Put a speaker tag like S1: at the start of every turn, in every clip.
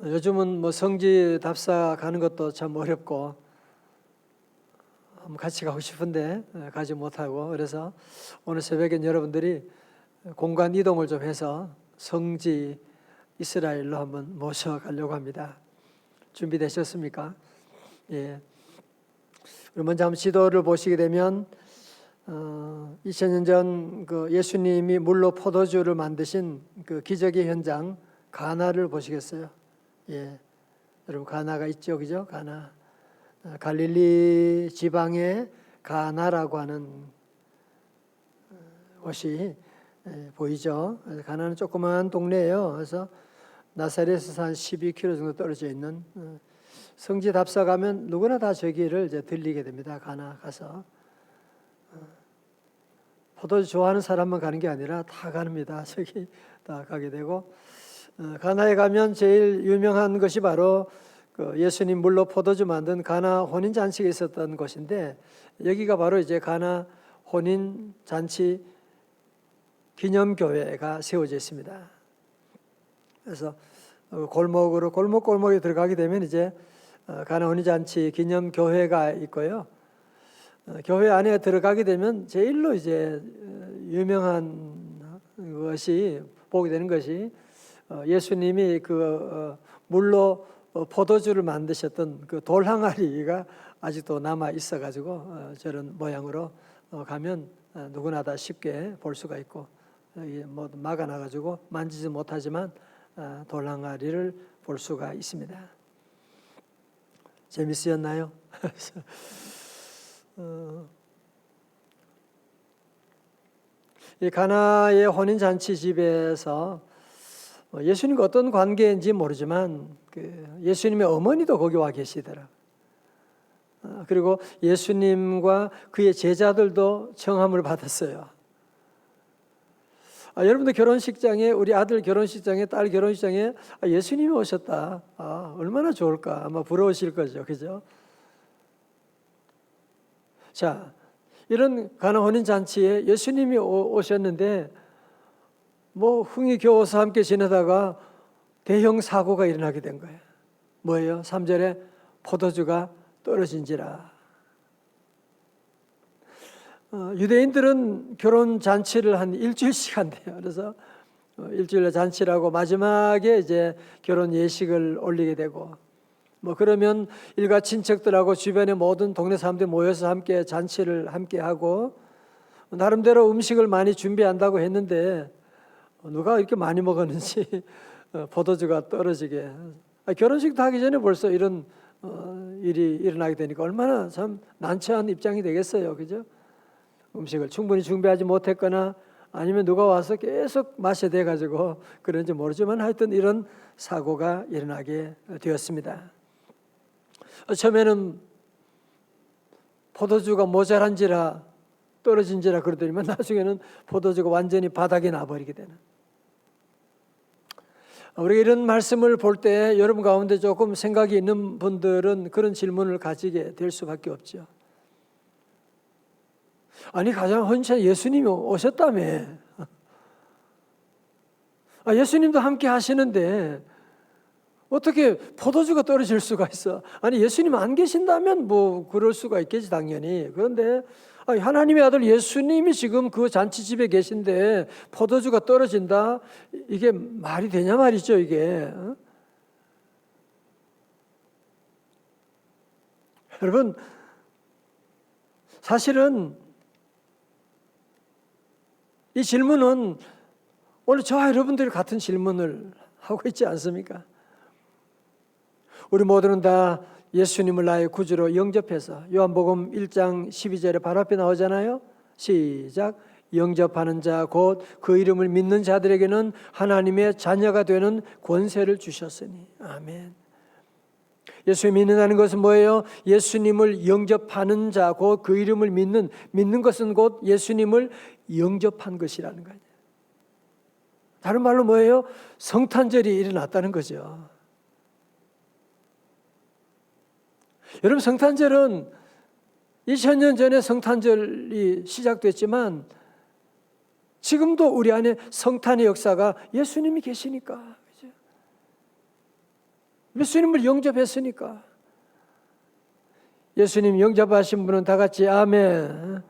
S1: 요즘은 뭐 성지 답사 가는 것도 참 어렵고 같이 가고 싶은데 가지 못하고, 그래서 오늘 새벽엔 여러분들이 공간 이동을 좀 해서 성지 이스라엘로 한번 모셔가려고 합니다. 준비되셨습니까? 예. 먼저 한번 지도를 보시게 되면 2000년 전 그 예수님이 물로 포도주를 만드신 그 기적의 현장 가나를 보시겠어요? 예, 여러분 가나가 있죠, 그죠? 가나, 갈릴리 지방의 가나라고 하는 곳이 보이죠? 가나는 조그마한 동네예요. 그래서 나사렛에서 한 12km 정도 떨어져 있는, 성지 답사 가면 누구나 다 저기를 이제 들리게 됩니다. 가나 가서 포도주 좋아하는 사람만 가는 게 아니라 다 갑니다. 저기 다 가게 되고, 가나에 가면 제일 유명한 것이 바로 그 예수님 물로 포도주 만든 가나 혼인 잔치가 있었던 곳인데, 여기가 바로 이제 가나 혼인 잔치 기념교회가 세워져 있습니다. 그래서 골목으로 골목골목에 들어가게 되면 이제 가나 혼인 잔치 기념교회가 있고요. 교회 안에 들어가게 되면 제일로 이제 유명한 것이 보게 되는 것이 예수님이 그 물로 포도주를 만드셨던 그 돌 항아리가 아직도 남아 있어가지고 저런 모양으로 가면 누구나 다 쉽게 볼 수가 있고, 뭐 막아놔가지고 만지지 못하지만 돌 항아리를 볼 수가 있습니다. 재밌으셨나요? 이 가나의 혼인잔치 집에서 예수님과 어떤 관계인지 모르지만 그 예수님의 어머니도 거기 와 계시더라. 그리고 예수님과 그의 제자들도 청함을 받았어요. 여러분들 결혼식장에, 우리 아들 결혼식장에, 딸 결혼식장에 예수님이 오셨다. 얼마나 좋을까. 아마 부러우실 거죠, 그죠? 자, 이런 가나 혼인 잔치에 예수님이 오셨는데 뭐 흥이 겨워서 함께 지내다가 대형 사고가 일어나게 된 거예요. 뭐예요? 3절에 포도주가 떨어진지라. 유대인들은 결혼 잔치를 한 일주일씩 한대요. 그래서 일주일에 잔치라고 마지막에 이제 결혼 예식을 올리게 되고, 뭐 그러면 일가 친척들하고 주변의 모든 동네 사람들이 모여서 함께 잔치를 함께 하고, 나름대로 음식을 많이 준비한다고 했는데 누가 이렇게 많이 먹었는지 포도주가 떨어지게, 결혼식도 하기 전에 벌써 이런 일이 일어나게 되니까 얼마나 참 난처한 입장이 되겠어요, 그죠? 음식을 충분히 준비하지 못했거나 아니면 누가 와서 계속 마셔야 돼가지고 그런지 모르지만 하여튼 이런 사고가 일어나게 되었습니다. 처음에는 포도주가 모자란지라 떨어진지라 그러더니만 나중에는 포도주가 완전히 바닥에 나버리게 되는. 우리가 이런 말씀을 볼 때 여러분 가운데 조금 생각이 있는 분들은 그런 질문을 가지게 될 수밖에 없죠. 아니 가장 헌신 예수님이 오셨다며. 예수님도 함께 하시는데 어떻게 포도주가 떨어질 수가 있어? 아니 예수님 안 계신다면 뭐 그럴 수가 있겠지 당연히. 그런데 하나님의 아들 예수님이 지금 그 잔치집에 계신데 포도주가 떨어진다? 이게 말이 되냐 말이죠 이게. 여러분 사실은 이 질문은 오늘 저와 여러분들이 같은 질문을 하고 있지 않습니까? 우리 모두는 다 예수님을 나의 구주로 영접해서 요한복음 1장 12절에 바로 앞에 나오잖아요. 시작. 영접하는 자 곧 그 이름을 믿는 자들에게는 하나님의 자녀가 되는 권세를 주셨으니. 아멘. 예수 믿는다는 것은 뭐예요? 예수님을 영접하는 자 곧 그 이름을 믿는 것은 곧 예수님을 영접한 것이라는 거예요. 다른 말로 뭐예요? 성탄절이 일어났다는 거죠. 여러분 성탄절은 2000년 전에 성탄절이 시작됐지만 지금도 우리 안에 성탄의 역사가 예수님이 계시니까. 그죠? 예수님을 영접했으니까. 예수님 영접하신 분은 다 같이 아멘.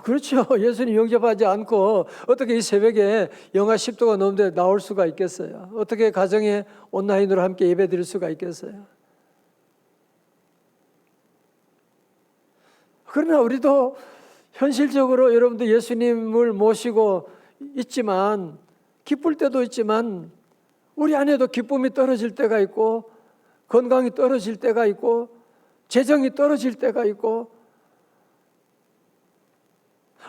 S1: 그렇죠. 예수님 영접하지 않고 어떻게 이 새벽에 영하 10도가 넘는데 나올 수가 있겠어요? 어떻게 가정에 온라인으로 함께 예배드릴 수가 있겠어요? 그러나 우리도 현실적으로 여러분들 예수님을 모시고 있지만, 기쁠 때도 있지만 우리 안에도 기쁨이 떨어질 때가 있고, 건강이 떨어질 때가 있고, 재정이 떨어질 때가 있고,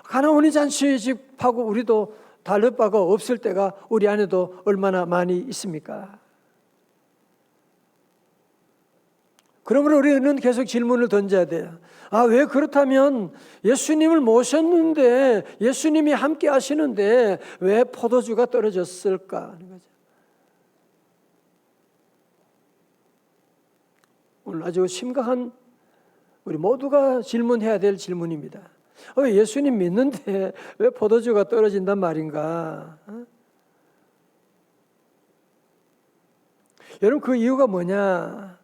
S1: 가나온이 잔치의 집하고 우리도 다를 바가 없을 때가 우리 안에도 얼마나 많이 있습니까? 그러므로 우리는 계속 질문을 던져야 돼요. 왜 그렇다면 예수님을 모셨는데, 예수님이 함께 하시는데 왜 포도주가 떨어졌을까 하는 거죠. 오늘 아주 심각한, 우리 모두가 질문해야 될 질문입니다. 예수님 믿는데 왜 포도주가 떨어진단 말인가? 여러분, 그 이유가 뭐냐?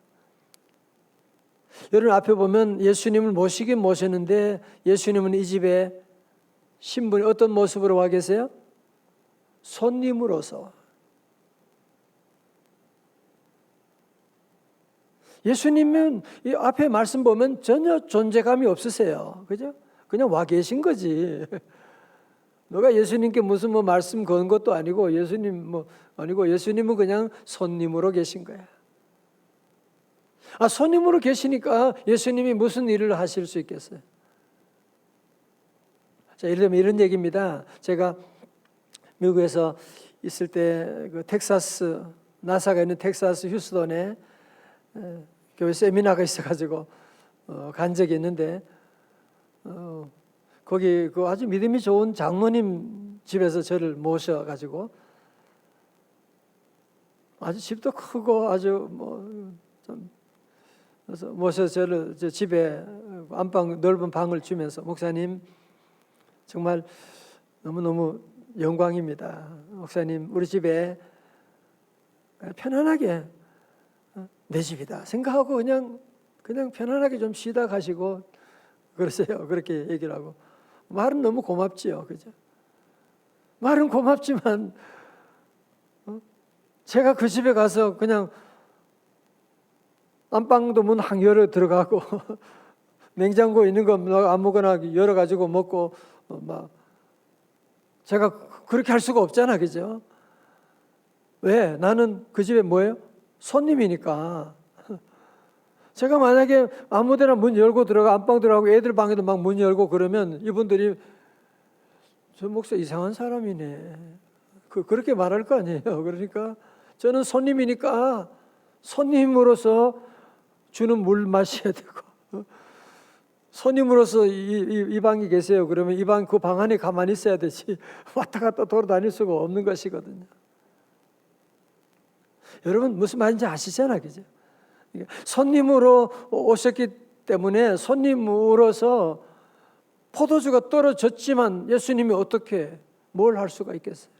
S1: 여러분 앞에 보면 예수님을 모시긴 모셨는데 예수님은 이 집에 신분이 어떤 모습으로 와 계세요? 손님으로서. 예수님은 이 앞에 말씀 보면 전혀 존재감이 없으세요. 그죠? 그냥 와 계신 거지. 너가 예수님께 무슨 말씀 건 것도 아니고 예수님은 그냥 손님으로 계신 거야. 손님으로 계시니까 예수님이 무슨 일을 하실 수 있겠어요? 자, 예를 들면 이런 얘기입니다. 제가 미국에서 있을 때 그 텍사스, 나사가 있는 텍사스 휴스턴에 교회 세미나가 있어가지고 간 적이 있는데, 거기 그 아주 믿음이 좋은 장로님 집에서 저를 모셔가지고, 아주 집도 크고 아주 그래서 모셔서 저를 집에 안방 넓은 방을 주면서, 목사님 정말 너무너무 영광입니다. 목사님 우리 집에 편안하게, 내 집이다 생각하고 그냥 편안하게 좀 쉬다 가시고 그러세요. 그렇게 얘기를 하고. 말은 너무 고맙지요. 그죠? 말은 고맙지만 제가 그 집에 가서 그냥 안방도 문 항 열어 들어가고 냉장고에 있는 거 아무거나 열어가지고 먹고 제가 그렇게 할 수가 없잖아. 그죠? 왜? 나는 그 집에 뭐예요? 손님이니까. 제가 만약에 아무데나 문 열고 들어가 안방 들어가고 애들 방에도 막 문 열고 그러면 이분들이 저 목사 이상한 사람이네. 그렇게 말할 거 아니에요. 그러니까 저는 손님이니까 손님으로서 주는 물 마셔야 되고, 손님으로서 이 방에 계세요. 그러면 이 방 그 방 안에 가만히 있어야 되지 왔다 갔다 돌아다닐 수가 없는 것이거든요. 여러분 무슨 말인지 아시잖아요. 그죠? 손님으로 오셨기 때문에 손님으로서 포도주가 떨어졌지만 예수님이 어떻게 뭘 할 수가 있겠어요?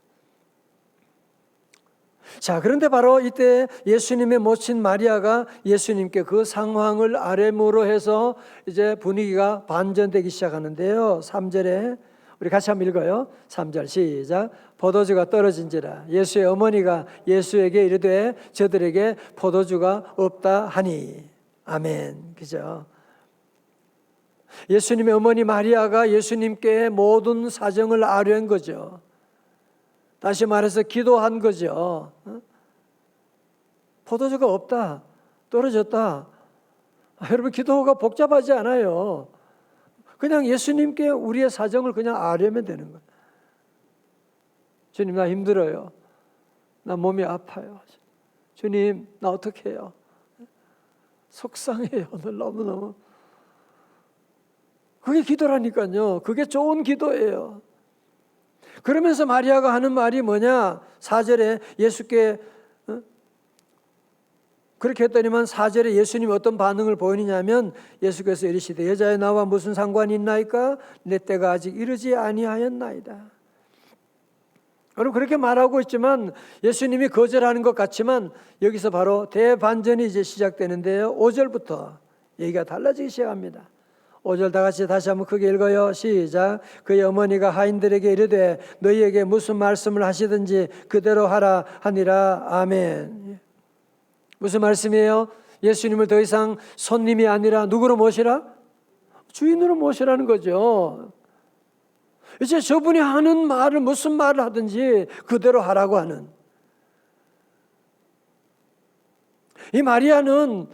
S1: 자, 그런데 바로 이때 예수님의 모친 마리아가 예수님께 그 상황을 아뢰므로 해서 이제 분위기가 반전되기 시작하는데요. 3절에 우리 같이 한번 읽어요. 3절 시작. 포도주가 떨어진지라 예수의 어머니가 예수에게 이르되 저들에게 포도주가 없다 하니. 아멘. 그죠? 예수님의 어머니 마리아가 예수님께 모든 사정을 아뢰은 거죠. 다시 말해서 기도한 거죠. 포도주가 없다, 떨어졌다. 여러분 기도가 복잡하지 않아요. 그냥 예수님께 우리의 사정을 그냥 아뢰면 되는 거예요. 주님 나 힘들어요. 나 몸이 아파요. 주님 나 어떻게 해요? 속상해요. 오늘 너무너무. 그게 기도라니까요. 그게 좋은 기도예요. 그러면서 마리아가 하는 말이 뭐냐? 4절에 예수께 그렇게 했더니만 4절에 예수님이 어떤 반응을 보이느냐면 예수께서 이르시되 여자여 나와 무슨 상관이 있나이까? 내 때가 아직 이르지 아니하였나이다. 여러분 그렇게 말하고 있지만 예수님이 거절하는 것 같지만 여기서 바로 대반전이 이제 시작되는데요. 5절부터 얘기가 달라지기 시작합니다. 5절 다 같이 다시 한번 크게 읽어요. 시작. 그의 어머니가 하인들에게 이르되 너희에게 무슨 말씀을 하시든지 그대로 하라 하니라. 아멘. 무슨 말씀이에요? 예수님을 더 이상 손님이 아니라 누구로 모시라? 주인으로 모시라는 거죠. 이제 저분이 하는 말을 무슨 말을 하든지 그대로 하라고 하는. 이 마리아는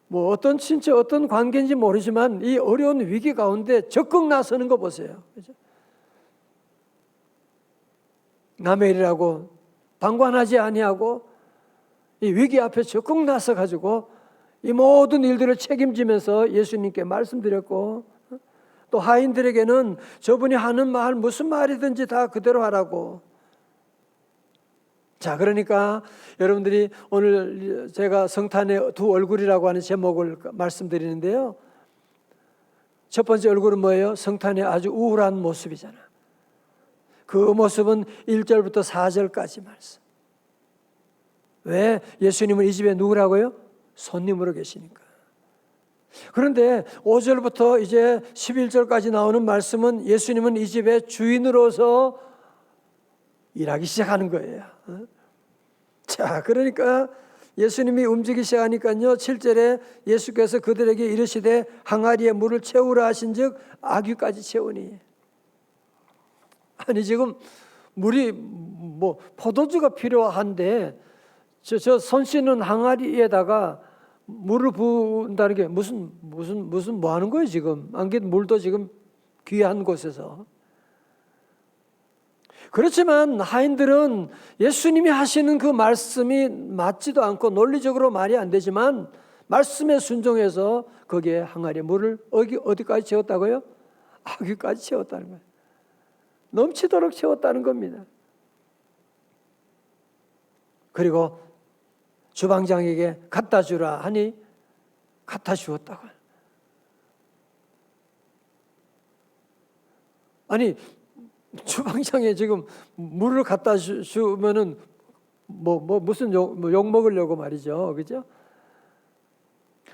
S1: 뭐 어떤 친척, 어떤 관계인지 모르지만 이 어려운 위기 가운데 적극 나서는 거 보세요. 그죠? 남의 일이라고 방관하지 아니하고 이 위기 앞에 적극 나서 가지고 이 모든 일들을 책임지면서 예수님께 말씀드렸고, 또 하인들에게는 저분이 하는 말 무슨 말이든지 다 그대로 하라고. 자, 그러니까 여러분들이 오늘 제가 성탄의 두 얼굴이라고 하는 제목을 말씀드리는데요. 첫 번째 얼굴은 뭐예요? 성탄의 아주 우울한 모습이잖아. 그 모습은 1절부터 4절까지 말씀. 왜? 예수님은 이 집에 누구라고요? 손님으로 계시니까. 그런데 5절부터 이제 11절까지 나오는 말씀은 예수님은 이 집의 주인으로서 일하기 시작하는 거예요. 자, 그러니까 예수님이 움직이기 시작하니까요. 7절에 예수께서 그들에게 이르시되 항아리에 물을 채우라 하신즉 아귀까지 채우니. 아니 지금 물이 뭐 포도주가 필요한데 저 손 씻는 항아리에다가 물을 부은다는 게 무슨 뭐 하는 거예요 지금? 안 그래도 물도 지금 귀한 곳에서. 그렇지만 하인들은 예수님이 하시는 그 말씀이 맞지도 않고 논리적으로 말이 안 되지만 말씀에 순종해서 거기에 항아리에 물을 어디까지 채웠다고요? 아귀까지 채웠다는 거예요. 넘치도록 채웠다는 겁니다. 그리고 주방장에게 갖다 주라 하니 갖다 주었다고. 아니 주방장에 지금 물을 갖다 주면은 무슨 욕 먹으려고 말이죠, 그죠?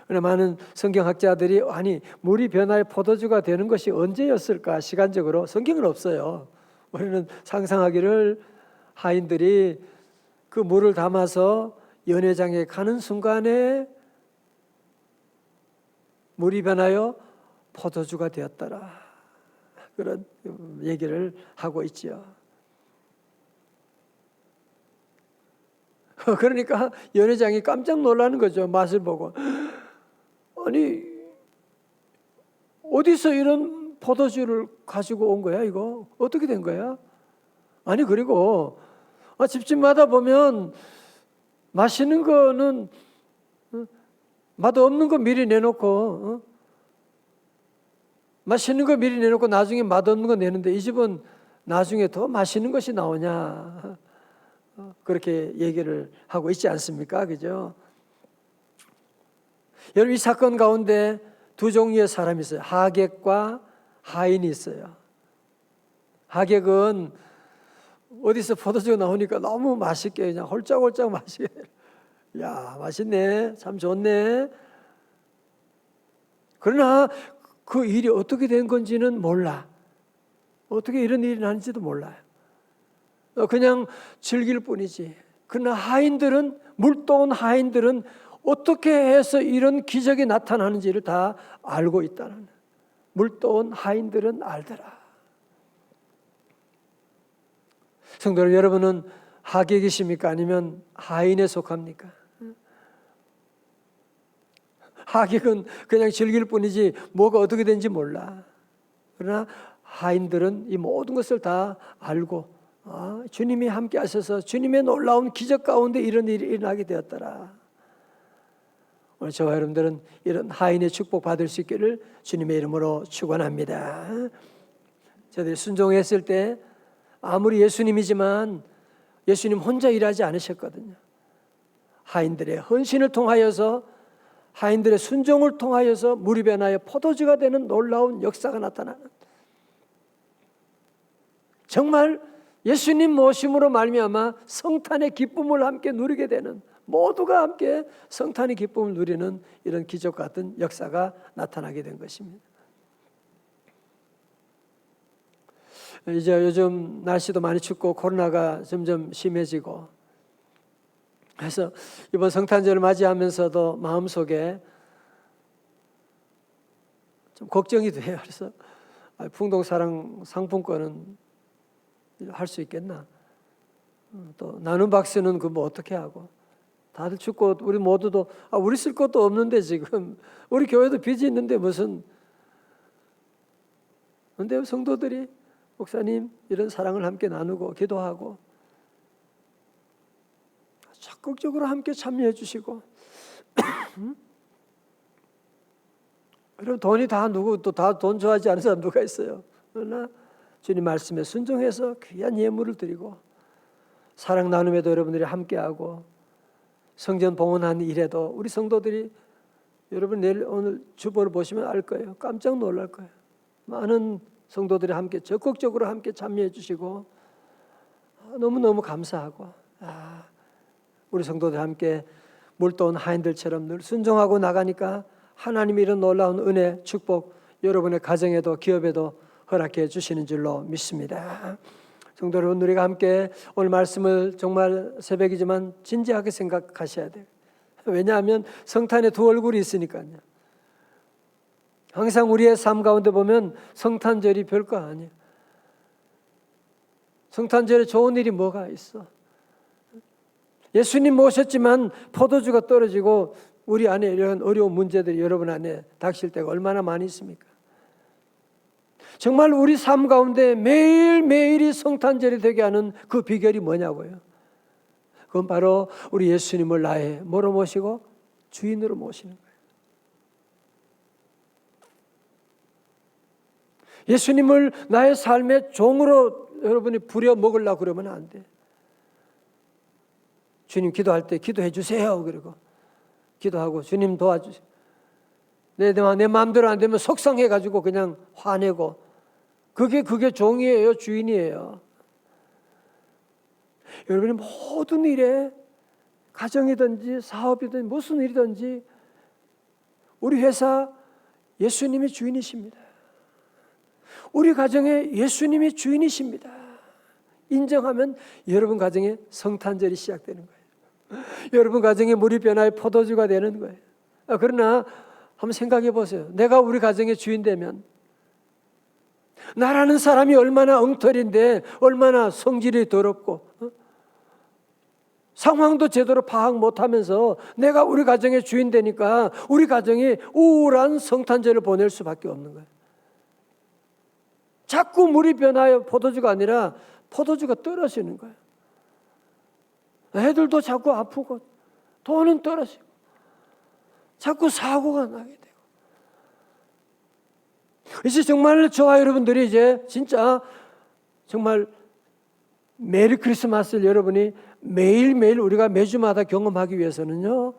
S1: 많은 성경학자들이 아니 물이 변화의 포도주가 되는 것이 언제였을까? 시간적으로 성경은 없어요. 우리는 상상하기를 하인들이 그 물을 담아서 연회장에 가는 순간에 물이 변하여 포도주가 되었더라. 그런 얘기를 하고 있죠. 그러니까 연회장이 깜짝 놀라는 거죠. 맛을 보고. 아니 어디서 이런 포도주를 가지고 온 거야 이거? 어떻게 된 거야? 아니 그리고 집집마다 보면 맛있는 거는 맛 없는 거 미리 내놓고 맛있는 거 미리 내놓고 나중에 맛없는 거 내는데 이 집은 나중에 더 맛있는 것이 나오냐 그렇게 얘기를 하고 있지 않습니까? 그죠? 여러분 이 사건 가운데 두 종류의 사람이 있어요. 하객과 하인이 있어요. 하객은 어디서 포도주가 나오니까 너무 맛있게 그냥 홀짝홀짝 마시게. 야 맛있네, 참 좋네. 그러나 그 일이 어떻게 된 건지는 몰라. 어떻게 이런 일이 나는지도 몰라요. 그냥 즐길 뿐이지. 그러나 하인들은 물도온 하인들은 어떻게 해서 이런 기적이 나타나는지를 다 알고 있다는. 물도온 하인들은 알더라. 성도 여러분은 하객이십니까? 아니면 하인에 속합니까? 하객은 그냥 즐길 뿐이지 뭐가 어떻게 된지 몰라. 그러나 하인들은 이 모든 것을 다 알고 주님이 함께 하셔서 주님의 놀라운 기적 가운데 이런 일이 일어나게 되었더라. 오늘 저와 여러분들은 이런 하인의 축복 받을 수 있기를 주님의 이름으로 축원합니다. 저들이 순종했을 때 아무리 예수님이지만 예수님 혼자 일하지 않으셨거든요. 하인들의 헌신을 통하여서 하인들의 순종을 통하여서 물이 변하여 포도주가 되는 놀라운 역사가 나타나는. 정말 예수님 모심으로 말미암아 성탄의 기쁨을 함께 누리게 되는, 모두가 함께 성탄의 기쁨을 누리는 이런 기적 같은 역사가 나타나게 된 것입니다. 이제 요즘 날씨도 많이 춥고 코로나가 점점 심해지고, 그래서 이번 성탄절을 맞이하면서도 마음속에 좀 걱정이 돼요. 그래서 풍동사랑 상품권은 할 수 있겠나? 또 나눔 박스는 그 뭐 어떻게 하고? 다들 춥고 우리 모두도 우리 쓸 것도 없는데 지금 우리 교회도 빚이 있는데 무슨? 근데 성도들이 목사님 이런 사랑을 함께 나누고 기도하고 적극적으로 함께 참여해 주시고 그럼 돈이 다 누구 또 다 돈 좋아하지 않은 사람 누가 있어요? 그러나 주님 말씀에 순종해서 귀한 예물을 드리고 사랑 나눔에도 여러분들이 함께하고 성전 봉헌하는 일에도 우리 성도들이 여러분 내일 오늘 주보를 보시면 알 거예요. 깜짝 놀랄 거예요. 많은 성도들이 함께 적극적으로 함께 참여해 주시고 너무너무 감사하고 우리 성도들 함께 물도온 하인들처럼 늘 순종하고 나가니까 하나님이 이런 놀라운 은혜, 축복 여러분의 가정에도 기업에도 허락해 주시는 줄로 믿습니다. 성도 여러분, 우리가 함께 오늘 말씀을 정말 새벽이지만 진지하게 생각하셔야 돼요. 왜냐하면 성탄의 두 얼굴이 있으니까요. 항상 우리의 삶 가운데 보면 성탄절이 별거 아니에요. 성탄절에 좋은 일이 뭐가 있어? 예수님 모셨지만 포도주가 떨어지고 우리 안에 이런 어려운 문제들이 여러분 안에 닥칠 때가 얼마나 많이 있습니까? 정말 우리 삶 가운데 매일매일이 성탄절이 되게 하는 그 비결이 뭐냐고요? 그건 바로 우리 예수님을 나의 뭐로 모시고? 주인으로 모시는 거예요. 예수님을 나의 삶의 종으로 여러분이 부려먹으려고 그러면 안 돼. 주님 기도할 때 기도해 주세요. 그리고 기도하고 주님 도와주세요. 내 마음대로 안 되면 속상해가지고 그냥 화내고 그게 종이에요? 주인이에요? 여러분이 모든 일에 가정이든지 사업이든지 무슨 일이든지 우리 회사 예수님이 주인이십니다. 우리 가정에 예수님이 주인이십니다. 인정하면 여러분 가정에 성탄절이 시작되는 거예요. 여러분 가정에 물이 변화의 포도주가 되는 거예요. 그러나 한번 생각해 보세요. 내가 우리 가정의 주인 되면 나라는 사람이 얼마나 엉터리인데 얼마나 성질이 더럽고 상황도 제대로 파악 못하면서 내가 우리 가정의 주인 되니까 우리 가정이 우울한 성탄절을 보낼 수밖에 없는 거예요. 자꾸 물이 변하여 포도주가 아니라 포도주가 떨어지는 거예요. 애들도 자꾸 아프고 돈은 떨어지고 자꾸 사고가 나게 되고 이제 정말 저와 여러분들이 이제 진짜 정말 메리 크리스마스를 여러분이 매일매일 우리가 매주마다 경험하기 위해서는요,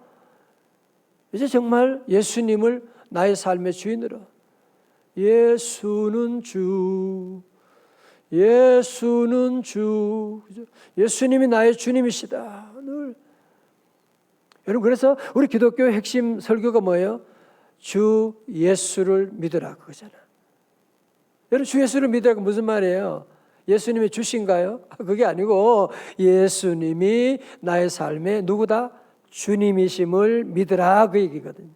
S1: 이제 정말 예수님을 나의 삶의 주인으로, 예수는 주, 예수는 주, 예수님이 나의 주님이시다. 늘. 여러분, 그래서 우리 기독교의 핵심 설교가 뭐예요? 주 예수를 믿으라 그거잖아. 여러분, 주 예수를 믿으라고 무슨 말이에요? 예수님이 주신가요? 그게 아니고 예수님이 나의 삶의 누구다? 주님이심을 믿으라 그 얘기거든요.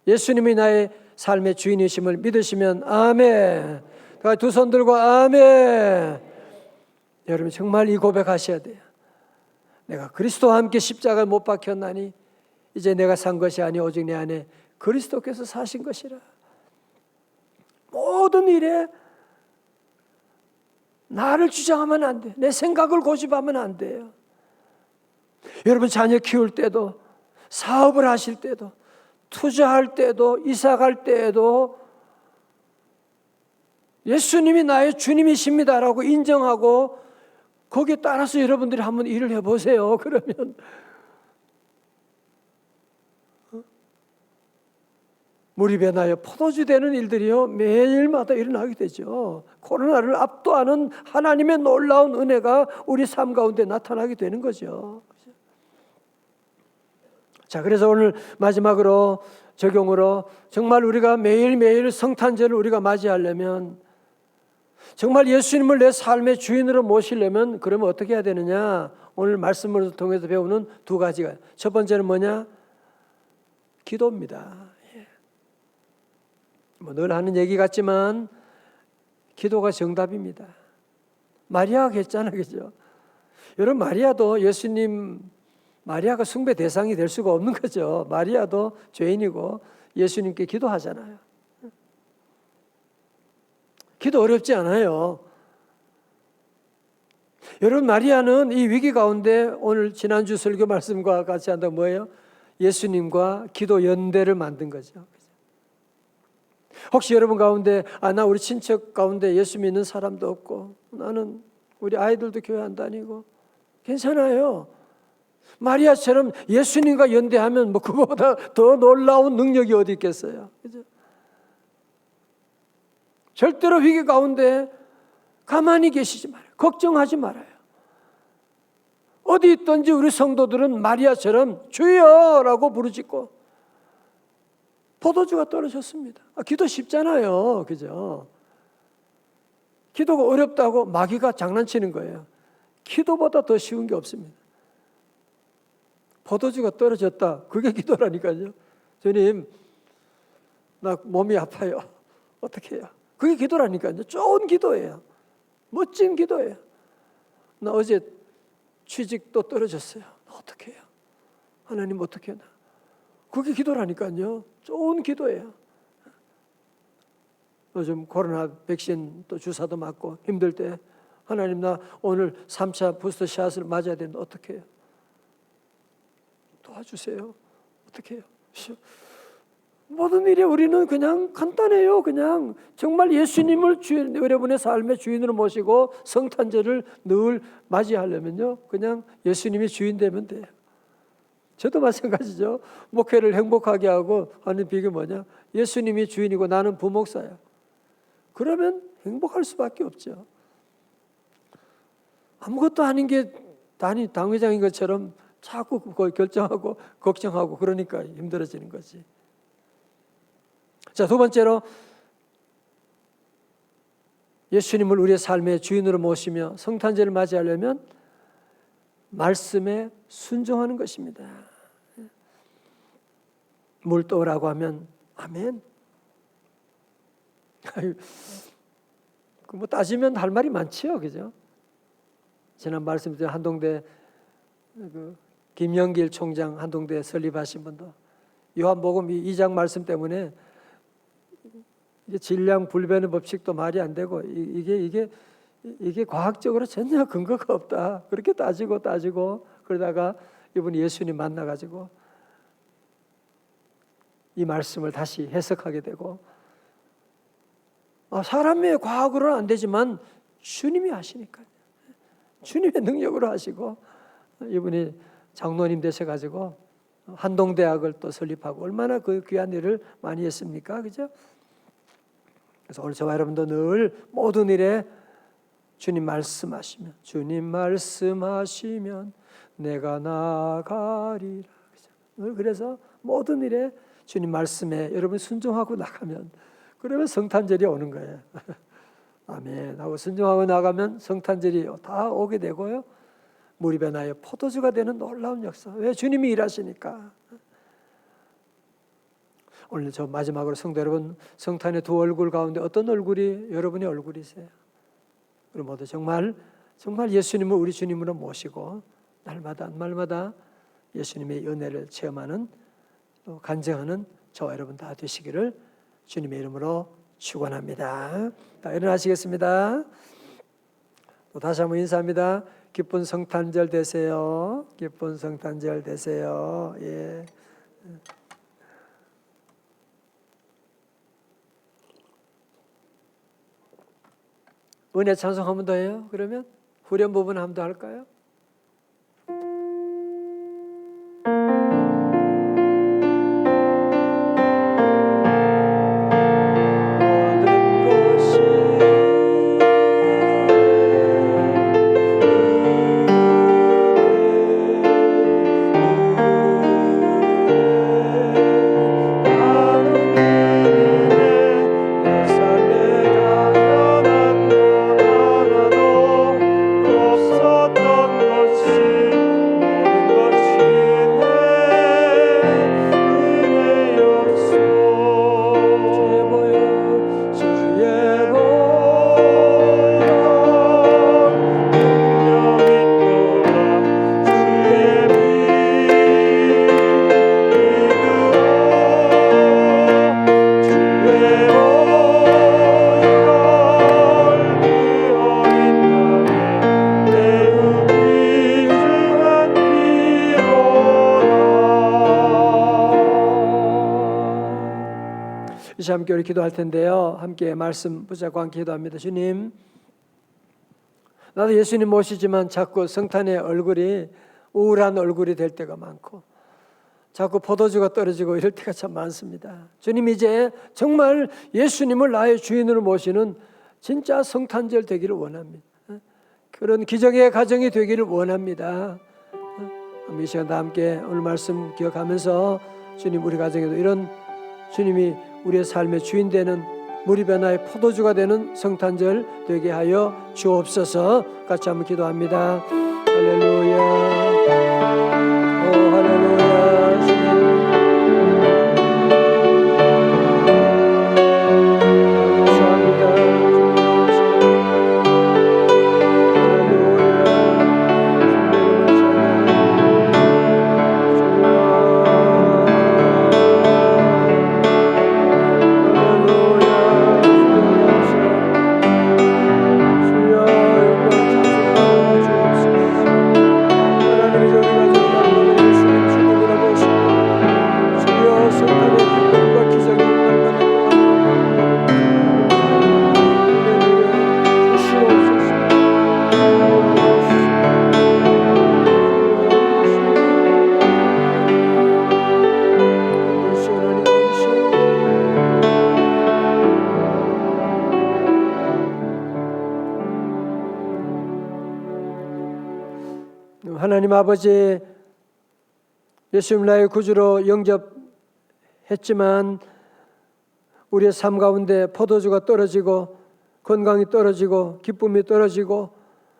S1: 예수님이 나의 삶의 주인이심을 믿으시면 아멘. 두 손 들고 아멘. 여러분 정말 이 고백하셔야 돼요. 내가 그리스도와 함께 십자가를 못 박혔나니 이제 내가 산 것이 아니 오직 내 안에 그리스도께서 사신 것이라. 모든 일에 나를 주장하면 안 돼. 내 생각을 고집하면 안 돼요. 여러분 자녀 키울 때도 사업을 하실 때도 투자할 때도 이사 갈 때에도 예수님이 나의 주님이십니다라고 인정하고 거기에 따라서 여러분들이 한번 일을 해보세요. 그러면 물이 변하여 포도주 되는 일들이요 매일마다 일어나게 되죠. 코로나를 압도하는 하나님의 놀라운 은혜가 우리 삶 가운데 나타나게 되는 거죠. 자, 그래서 오늘 마지막으로 적용으로 정말 우리가 매일매일 성탄절을 우리가 맞이하려면, 정말 예수님을 내 삶의 주인으로 모시려면 그러면 어떻게 해야 되느냐? 오늘 말씀을 통해서 배우는 두 가지가, 첫 번째는 뭐냐? 기도입니다. 뭐 늘 하는 얘기 같지만 기도가 정답입니다. 마리아가 했잖아요, 그죠? 여러분, 마리아도 마리아가 숭배 대상이 될 수가 없는 거죠. 마리아도 죄인이고 예수님께 기도하잖아요. 기도 어렵지 않아요. 여러분, 마리아는 이 위기 가운데 오늘 지난주 설교 말씀과 같이 한다면 뭐예요? 예수님과 기도 연대를 만든 거죠. 혹시 여러분 가운데 나 우리 친척 가운데 예수 믿는 사람도 없고, 나는 우리 아이들도 교회 안 다니고, 괜찮아요. 마리아처럼 예수님과 연대하면 뭐 그거보다 더 놀라운 능력이 어디 있겠어요. 그죠? 절대로 위기 가운데 가만히 계시지 말아요. 걱정하지 말아요. 어디 있든지 우리 성도들은 마리아처럼 주여라고 부르짖고, 포도주가 떨어졌습니다. 기도 쉽잖아요. 그죠? 기도가 어렵다고 마귀가 장난치는 거예요. 기도보다 더 쉬운 게 없습니다. 포도주가 떨어졌다. 그게 기도라니까요. 주님, 나 몸이 아파요. 어떻게 해요? 그게 기도라니까요. 좋은 기도예요. 멋진 기도예요. 나 어제 취직도 떨어졌어요. 어떻게 해요? 하나님 어떻게 해요? 그게 기도라니까요. 좋은 기도예요. 요즘 코로나 백신 또 주사도 맞고 힘들 때 하나님, 나 오늘 3차 부스터 샷을 맞아야 되는데 어떻게 해요? 도와주세요. 어떻게 해요? 모든 일에 우리는 그냥 간단해요. 그냥 정말 예수님을 여러분의 삶의 주인으로 모시고 성탄절을 늘 맞이하려면요, 그냥 예수님이 주인 되면 돼요. 저도 마찬가지죠. 목회를 행복하게 하고 하는 비결이 뭐냐? 예수님이 주인이고 나는 부목사야. 그러면 행복할 수밖에 없죠. 아무것도 아닌 게 당회장인 것처럼 자꾸 그걸 결정하고 걱정하고 그러니까 힘들어지는 거지. 자, 두 번째로 예수님을 우리의 삶의 주인으로 모시며 성탄절을 맞이하려면 말씀에 순종하는 것입니다. 물 떠오라고 하면 아멘. 뭐 따지면 할 말이 많지요, 그죠? 지난 말씀 때 한동대 김영길 총장 한동대 설립하신 분도 요한복음 2장 말씀 때문에 이게 질량 불변의 법칙도 말이 안 되고 이게 과학적으로 전혀 근거가 없다. 그렇게 따지고 그러다가 이분이 예수님 만나가지고 이 말씀을 다시 해석하게 되고, 사람의 과학으로는 안 되지만 주님이 하시니까요. 주님의 능력으로 하시고 이분이 장로님 되셔가지고 한동대학을 또 설립하고 얼마나 그 귀한 일을 많이 했습니까? 그죠? 그래서 오늘 저와 여러분도 늘 모든 일에 주님 말씀하시면 내가 나아가리라. 늘 그래서 모든 일에 주님 말씀에 여러분 순종하고 나가면, 그러면 성탄절이 오는 거예요. 아멘 하고 순종하고 나가면 성탄절이 다 오게 되고요, 물이 변하여 포도주가 되는 놀라운 역사. 왜? 주님이 일하시니까. 오늘 저 마지막으로 성도 여러분, 성탄의 두 얼굴 가운데 어떤 얼굴이 여러분의 얼굴이세요? 우리 모두 정말 예수님을 우리 주님으로 모시고 날마다 예수님의 은혜를 체험하는, 또 간증하는 저와 여러분 다 되시기를 주님의 이름으로 축원합니다. 다 일어나시겠습니다. 또 다시 한번 인사합니다. 기쁜 성탄절 되세요. 기쁜 성탄절 되세요. 예. 은혜 찬송 한 번 더 해요. 그러면 후렴 부분 한 번 더 할까요? 다시 함께 우리 기도할 텐데요. 함께 말씀 붙잡고 함께 기도합니다. 주님, 나도 예수님 모시지만 자꾸 성탄의 얼굴이 우울한 얼굴이 될 때가 많고 자꾸 포도주가 떨어지고 이럴 때가 참 많습니다. 주님, 이제 정말 예수님을 나의 주인으로 모시는 진짜 성탄절 되기를 원합니다. 그런 기적의 가정이 되기를 원합니다. 이 시간 다 함께 오늘 말씀 기억하면서 주님, 우리 가정에도 이런 주님이 우리의 삶의 주인 되는 물이 변화의 포도주가 되는 성탄절 되게 하여 주옵소서. 같이 한번 기도합니다. 할렐루야. 오 할렐루야. 주님. 하나님 아버지, 예수님 나의 구주로 영접했지만 우리의 삶 가운데 포도주가 떨어지고 건강이 떨어지고 기쁨이 떨어지고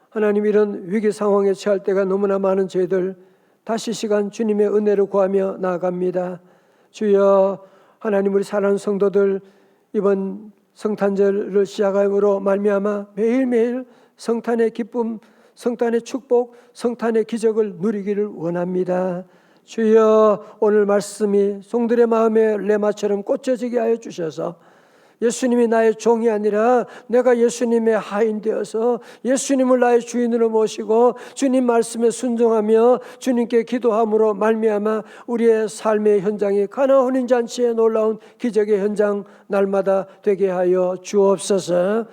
S1: 하나님, 이런 위기 상황에 처할 때가 너무나 많은 저희들 다시 시간 주님의 은혜를 구하며 나아갑니다. 주여, 하나님, 우리 사랑하는 성도들 이번 성탄절을 시작함으로 말미암아 매일매일 성탄의 기쁨, 성탄의 축복, 성탄의 기적을 누리기를 원합니다. 주여, 오늘 말씀이 성들의 마음에 레마처럼 꽂혀지게 하여 주셔서 예수님이 나의 종이 아니라 내가 예수님의 하인 되어서 예수님을 나의 주인으로 모시고 주님 말씀에 순종하며 주님께 기도함으로 말미암아 우리의 삶의 현장이 가나 혼인잔치의 놀라운 기적의 현장 날마다 되게 하여 주옵소서.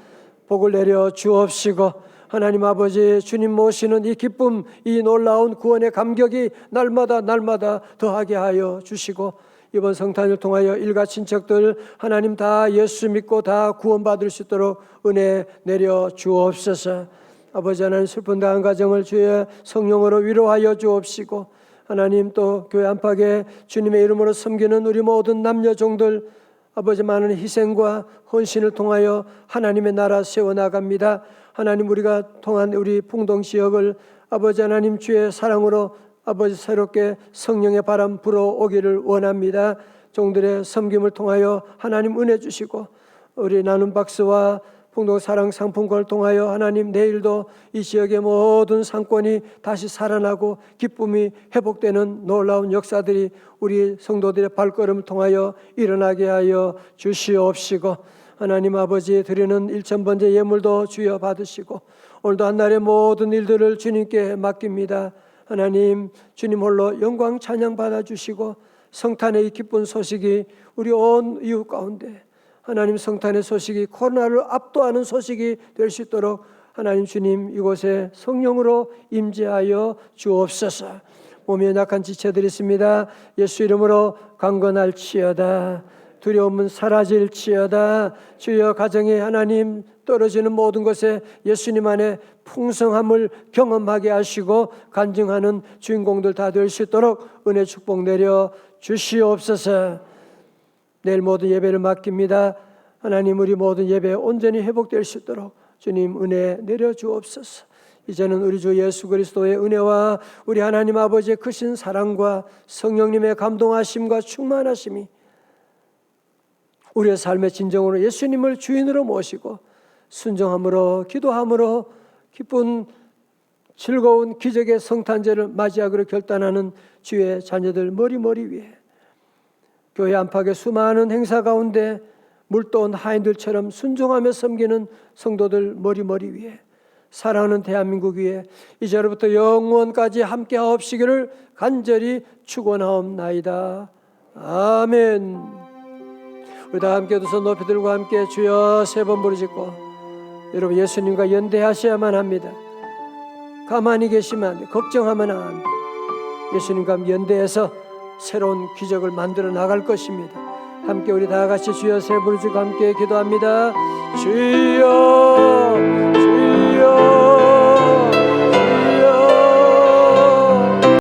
S1: 복을 내려 주옵시고 하나님 아버지, 주님 모시는 이 기쁨, 이 놀라운 구원의 감격이 날마다 더하게 하여 주시고 이번 성탄을 통하여 일가 친척들 하나님 다 예수 믿고 다 구원받을 수 있도록 은혜 내려 주옵소서. 아버지 하나님, 슬픈 다한 가정을 주의 성령으로 위로하여 주옵시고 하나님, 또 교회 안팎에 주님의 이름으로 섬기는 우리 모든 남녀 종들 아버지, 많은 희생과 헌신을 통하여 하나님의 나라 세워나갑니다. 하나님, 우리가 통한 우리 풍동 지역을 아버지 하나님 주의 사랑으로 아버지 새롭게 성령의 바람 불어오기를 원합니다. 종들의 섬김을 통하여 하나님 은혜 주시고 우리 나눔 박스와 풍동 사랑 상품권을 통하여 하나님 내일도 이 지역의 모든 상권이 다시 살아나고 기쁨이 회복되는 놀라운 역사들이 우리 성도들의 발걸음을 통하여 일어나게 하여 주시옵시고 하나님 아버지, 드리는 1000번째 예물도 주여 받으시고 오늘도 한날의 모든 일들을 주님께 맡깁니다. 하나님, 주님 홀로 영광 찬양 받아주시고 성탄의 이 기쁜 소식이 우리 온 이웃 가운데 하나님, 성탄의 소식이 코로나를 압도하는 소식이 될 수 있도록 하나님 주님 이곳에 성령으로 임재하여 주옵소서. 몸에 약한 지체들이 있습니다. 예수 이름으로 강건할지어다. 두려움은 사라질지어다. 주여, 가정에 하나님 떨어지는 모든 것에 예수님 안에 풍성함을 경험하게 하시고 간증하는 주인공들 다 될 수 있도록 은혜 축복 내려 주시옵소서. 내일 모든 예배를 맡깁니다. 하나님, 우리 모든 예배 온전히 회복될 수 있도록 주님 은혜 내려 주옵소서. 이제는 우리 주 예수 그리스도의 은혜와 우리 하나님 아버지의 크신 사랑과 성령님의 감동하심과 충만하심이 우리의 삶의 진정으로 예수님을 주인으로 모시고 순종함으로 기도함으로 기쁜 즐거운 기적의 성탄절을 맞이하기로 결단하는 주의 자녀들 머리 위에 교회 안팎의 수많은 행사 가운데 물도온 하인들처럼 순종하며 섬기는 성도들 머리 위에 사랑하는 대한민국 위에 이제로부터 영원까지 함께하옵시기를 간절히 축원하옵나이다. 아멘. 우리 다 함께 두 손 높이 들고 함께 주여 세 번 부르짖고, 여러분 예수님과 연대하셔야만 합니다. 가만히 계시면 안 돼. 걱정하면 안 돼. 예수님과 연대해서 새로운 기적을 만들어 나갈 것입니다. 함께 우리 다 같이 주여 세 부르짖고 함께 기도합니다. 주여